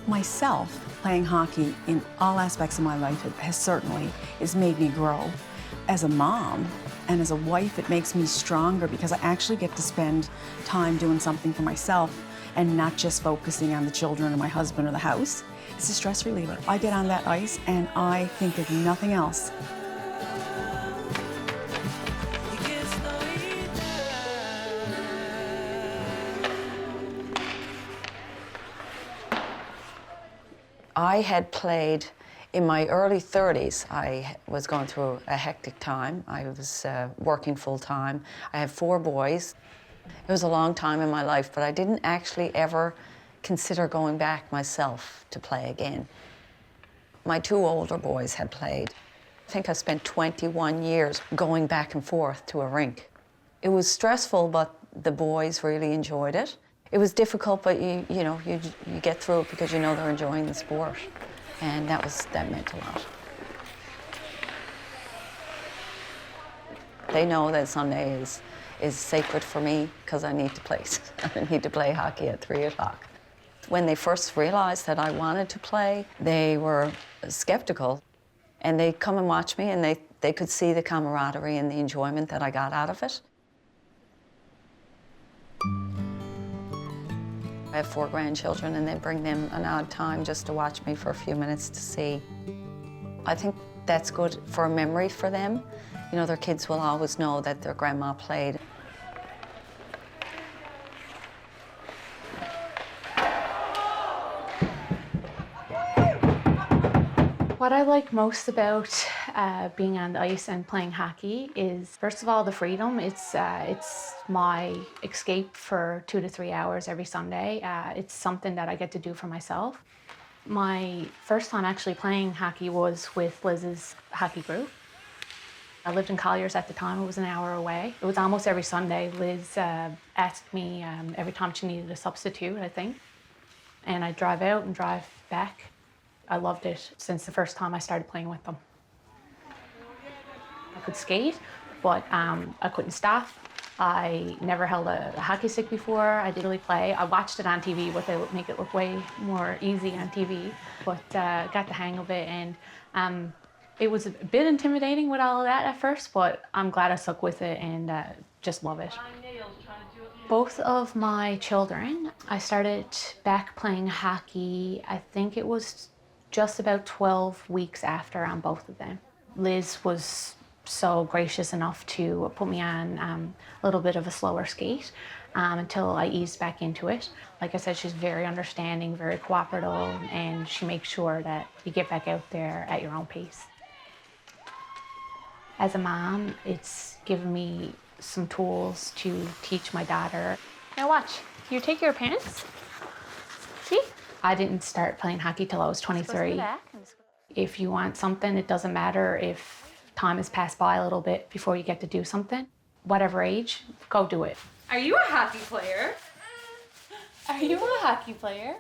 Myself, playing hockey in all aspects of my life has certainly made me grow. As a mom and as a wife, it makes me stronger because I actually get to spend time doing something for myself and not just focusing on the children or my husband or the house. It's a stress reliever. I get on that ice and I think of nothing else. I had played in my early 30s. I was going through a hectic time. I was working full time. I had 4 boys. It was a long time in my life, but I didn't actually ever consider going back myself to play again. My 2 older boys had played. I think I spent 21 years going back and forth to a rink. It was stressful, but the boys really enjoyed it. It was difficult, but you get through it because you know they're enjoying the sport. And that meant a lot. They know that Sunday is sacred for me because I need to play. I need to play hockey at 3 o'clock. When they first realized that I wanted to play, they were skeptical. And they'd come and watch me, and they could see the camaraderie and the enjoyment that I got out of it. I have 4 grandchildren, and they bring them an odd time just to watch me for a few minutes to see. I think that's good for a memory for them. You know, their kids will always know that their grandma played. What I like most about being on the ice and playing hockey is, first of all, the freedom. It's my escape for 2 to 3 hours every Sunday. It's something that I get to do for myself. My first time actually playing hockey was with Liz's hockey group. I lived in Colliers at the time. It was an hour away. It was almost every Sunday. Liz asked me every time she needed a substitute, I think. And I'd drive out and drive back. I loved it since the first time I started playing with them. I could skate, but I couldn't stop. I never held a hockey stick before. I didn't really play. I watched it on TV, but they would make it look way more easy on TV. But got the hang of it, and it was a bit intimidating with all of that at first, but I'm glad I stuck with it and just love it. Both of my children, I started back playing hockey, I think it was just about 12 weeks after on both of them. Liz was so gracious enough to put me on a little bit of a slower skate until I eased back into it. Like I said, she's very understanding, very cooperative, and she makes sure that you get back out there at your own pace. As a mom, it's given me some tools to teach my daughter. Now watch, you take your pants. See? I didn't start playing hockey till I was 23. If you want something, it doesn't matter if time has passed by a little bit before you get to do something. Whatever age, go do it. Are you a hockey player? Are you a hockey player?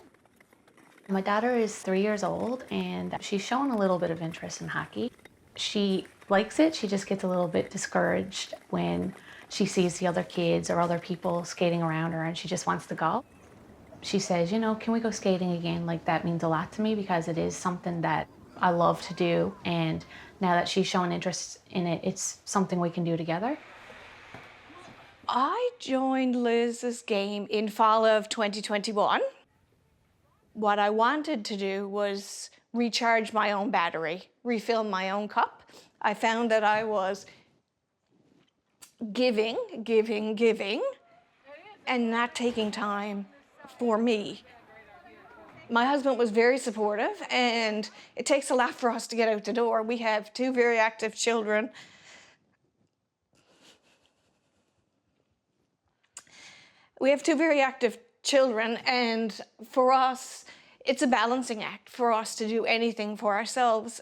My daughter is 3 years old, and she's showing a little bit of interest in hockey. She likes it. She just gets a little bit discouraged when she sees the other kids or other people skating around her, and she just wants to go. She says, you know, can we go skating again? Like, that means a lot to me because it is something that I love to do. And now that she's shown interest in it, it's something we can do together. I joined Liz's game in fall of 2021. What I wanted to do was recharge my own battery, refill my own cup. I found that I was giving, and not taking time for me. My husband was very supportive, and it takes a lot for us to get out the door. We have 2 very active children. And for us, it's a balancing act for us to do anything for ourselves.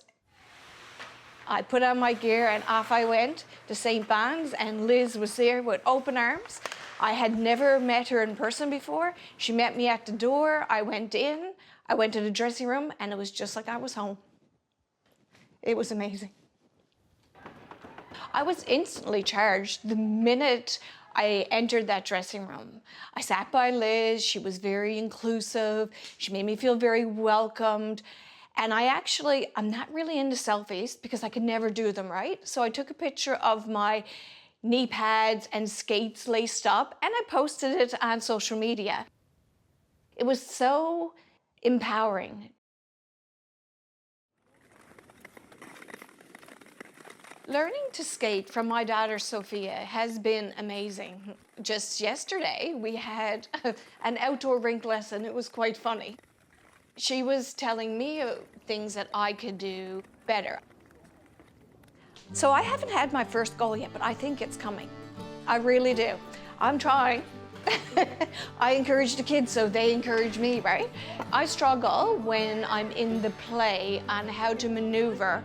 I put on my gear and off I went to St. Bon's, and Liz was there with open arms. I had never met her in person before. She met me at the door. I went in, I went to the dressing room, and it was just like I was home. It was amazing. I was instantly charged the minute I entered that dressing room. I sat by Liz. She was very inclusive. She made me feel very welcomed. And I'm not really into selfies because I could never do them right. So I took a picture of my knee pads and skates laced up, and I posted it on social media. It was so empowering. Learning to skate from my daughter Sophia has been amazing. Just yesterday, we had an outdoor rink lesson. It was quite funny. She was telling me things that I could do better. So I haven't had my first goal yet, but I think it's coming. I really do. I'm trying. I encourage the kids, so they encourage me, right? I struggle when I'm in the play on how to maneuver,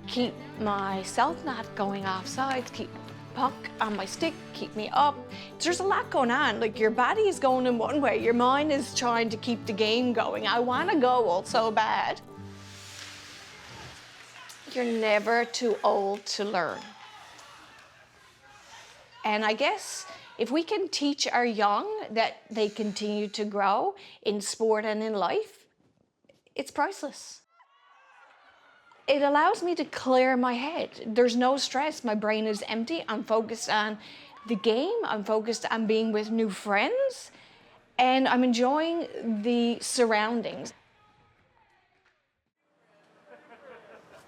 keep myself not going off sides, keep puck on my stick, keep me up. There's a lot going on. Like, your body is going in one way, your mind is trying to keep the game going. I want to go so bad. You're never too old to learn. And I guess if we can teach our young that they continue to grow in sport and in life, it's priceless. It allows me to clear my head. There's no stress. My brain is empty. I'm focused on the game. I'm focused on being with new friends. And I'm enjoying the surroundings.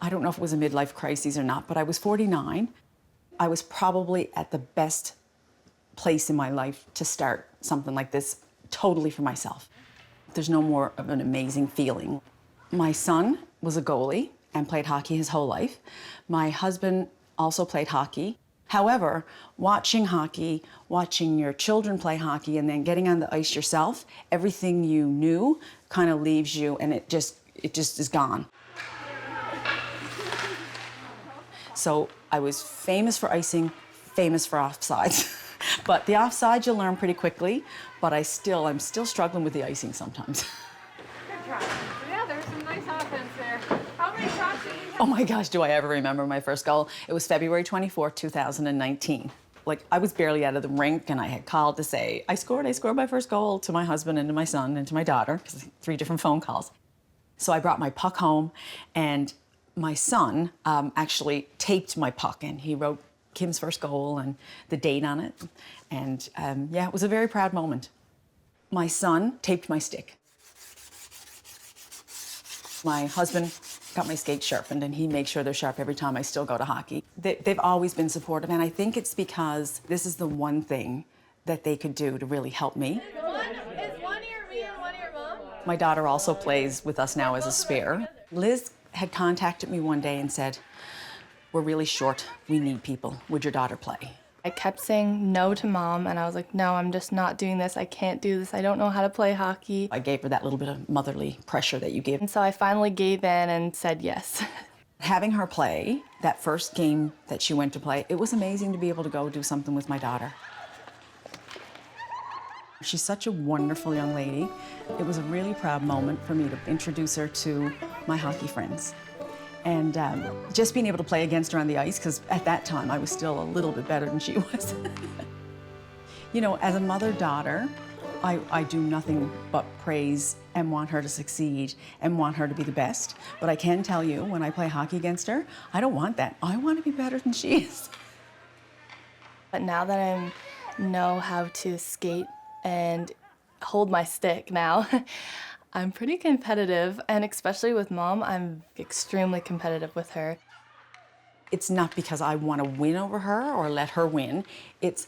I don't know if it was a midlife crisis or not, but I was 49. I was probably at the best place in my life to start something like this totally for myself. There's no more of an amazing feeling. My son was a goalie and played hockey his whole life. My husband also played hockey. However, watching hockey, watching your children play hockey, and then getting on the ice yourself, everything you knew kind of leaves you, and it just is gone. So I was famous for icing, famous for offsides. But the offsides you'll learn pretty quickly, but I'm still struggling with the icing sometimes. Good try. Yeah, there's some nice offense there. How many shots did you have? Oh my gosh, do I ever remember my first goal? It was February 24th, 2019. Like, I was barely out of the rink, and I had called to say, I scored my first goal, to my husband and to my son and to my daughter, because 3 different phone calls. So I brought my puck home, and my son actually taped my puck, and he wrote Kim's first goal and the date on it. And yeah, it was a very proud moment. My son taped my stick. My husband got my skates sharpened, and he makes sure they're sharp every time I still go to hockey. They've always been supportive, and I think it's because this is the one thing that they could do to really help me. Is one ear me and one ear mom? My daughter also plays with us now as a spare. Liz had contacted me one day and said, we're really short, we need people, would your daughter play? I kept saying no to Mom, and I was like, no, I'm just not doing this, I can't do this, I don't know how to play hockey. I gave her that little bit of motherly pressure that you give. And so I finally gave in and said yes. Having her play, that first game that she went to play, it was amazing to be able to go do something with my daughter. She's such a wonderful young lady. It was a really proud moment for me to introduce her to my hockey friends. And just being able to play against her on the ice, because at that time I was still a little bit better than she was. You know, as a mother-daughter, I do nothing but praise and want her to succeed and want her to be the best. But I can tell you, when I play hockey against her, I don't want that. I want to be better than she is. But now that I know how to skate and hold my stick now, I'm pretty competitive, and especially with Mom, I'm extremely competitive with her. It's not because I want to win over her or let her win. It's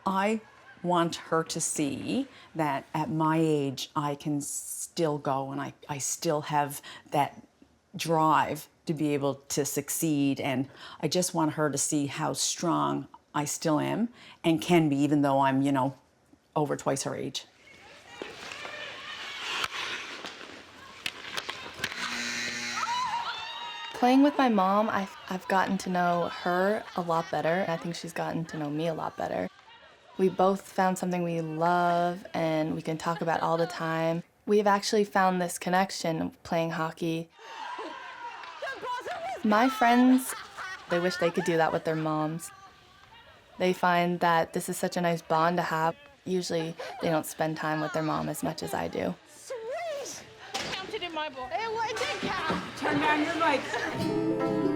I want her to see that at my age, I can still go, and I still have that drive to be able to succeed. And I just want her to see how strong I still am and can be, even though I'm, you know, over twice her age. Playing with my mom, I've gotten to know her a lot better. I think she's gotten to know me a lot better. We both found something we love and we can talk about all the time. We've actually found this connection playing hockey. My friends, they wish they could do that with their moms. They find that this is such a nice bond to have. Usually they don't spend time with their mom as much as I do. Sweet! Counted in my book. Turn down your mic.